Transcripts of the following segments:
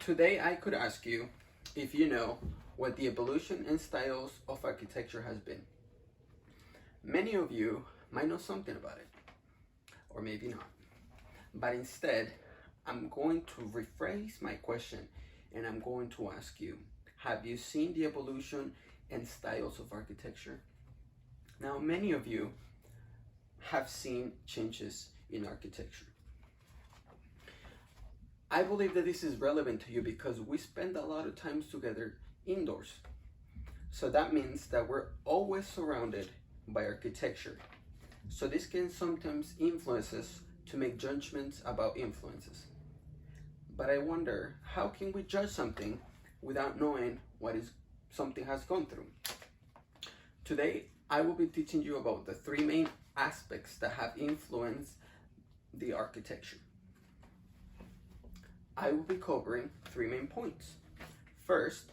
Today I could ask you if you know what the evolution and styles of architecture has been. Many of you might know something about it, or maybe not. But instead, I'm going to rephrase my question and I'm going to ask you, have you seen the evolution and styles of architecture? Now, many of you have seen changes in architecture. I believe that this is relevant to you because we spend a lot of times together indoors. So that means that we're always surrounded by architecture. So this can sometimes influence us to make judgments about influences. But I wonder, how can we judge something without knowing what something has gone through? Today, I will be teaching you about the three main aspects that have influenced the architecture. I will be covering three main points. First,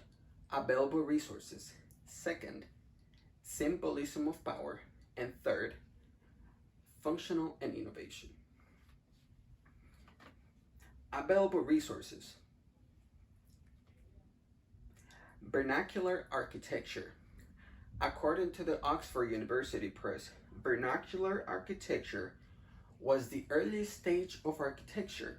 available resources. Second, symbolism of power. And third, functional and innovation. Available resources. Vernacular architecture. According to the Oxford University Press, vernacular architecture was the earliest stage of architecture.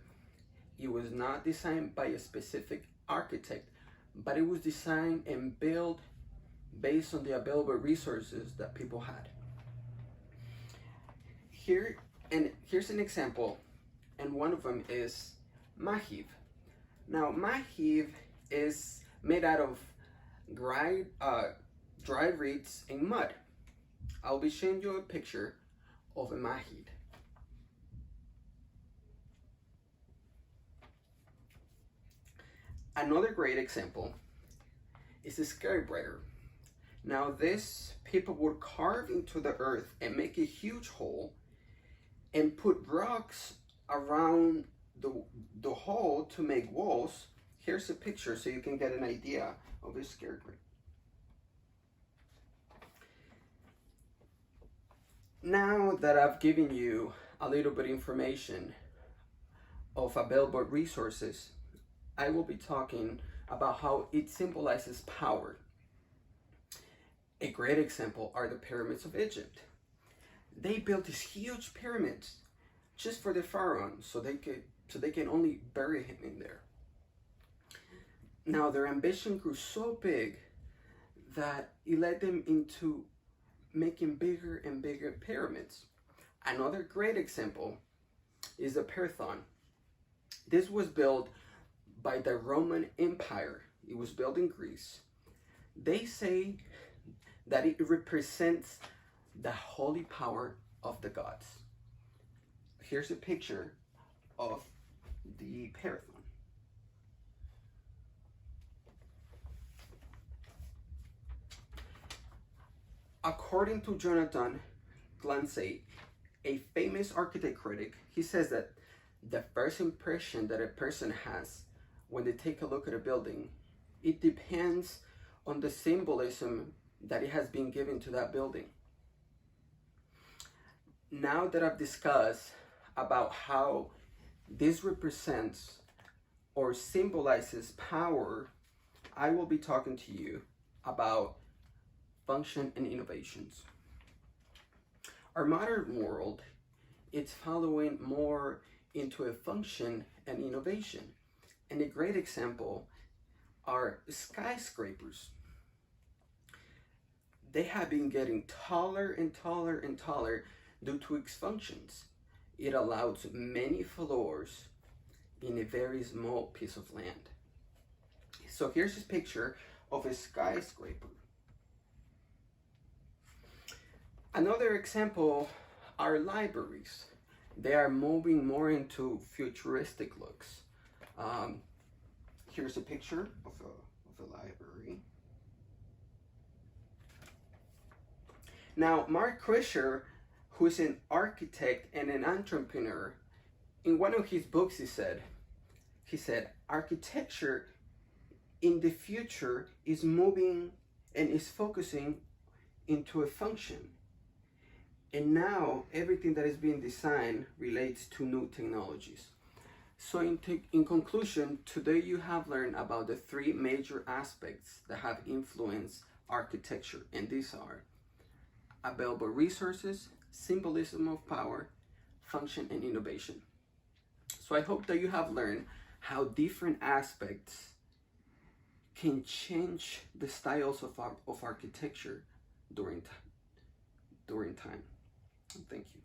It was not designed by a specific architect, but it was designed and built based on the available resources that people had. Here's an example, and one of them is Mahiv. Now, Mahiv is made out of dry reeds and mud. I'll be showing you a picture of a Mahid. Another great example is a scarecrow. Now this, people would carve into the earth and make a huge hole and put rocks around the hole to make walls. Here's a picture so you can get an idea of a scarecrow. Now that I've given you a little bit of information of available resources, I will be talking about how it symbolizes power. A great example are the pyramids of Egypt. They built these huge pyramids just for the pharaoh, so they can only bury him in there. Now their ambition grew so big that it led them into making bigger and bigger pyramids. Another great example is the Parthenon. This was built by the Roman Empire. It was built in Greece. They say that it represents the holy power of the gods. Here's a picture of the Parthenon. According to Jonathan Glancy, a famous architect critic, he says that the first impression that a person has when they take a look at a building, it depends on the symbolism that it has been given to that building. Now that I've discussed about how this represents or symbolizes power, I will be talking to you about function and innovations. Our modern world, it's following more into a function and innovation. And a great example are skyscrapers. They have been getting taller and taller and taller due to its functions. It allows many floors in a very small piece of land. So here's a picture of a skyscraper. Another example are libraries. They are moving more into futuristic looks. Here's a picture of a library. Now, Mark Krischer, who is an architect and an entrepreneur, in one of his books he said, architecture in the future is moving and is focusing into a function. And now everything that is being designed relates to new technologies. So in conclusion, today you have learned about the three major aspects that have influenced architecture, and these are available resources, symbolism of power, function, and innovation. So I hope that you have learned how different aspects can change the styles of architecture during time. Thank you.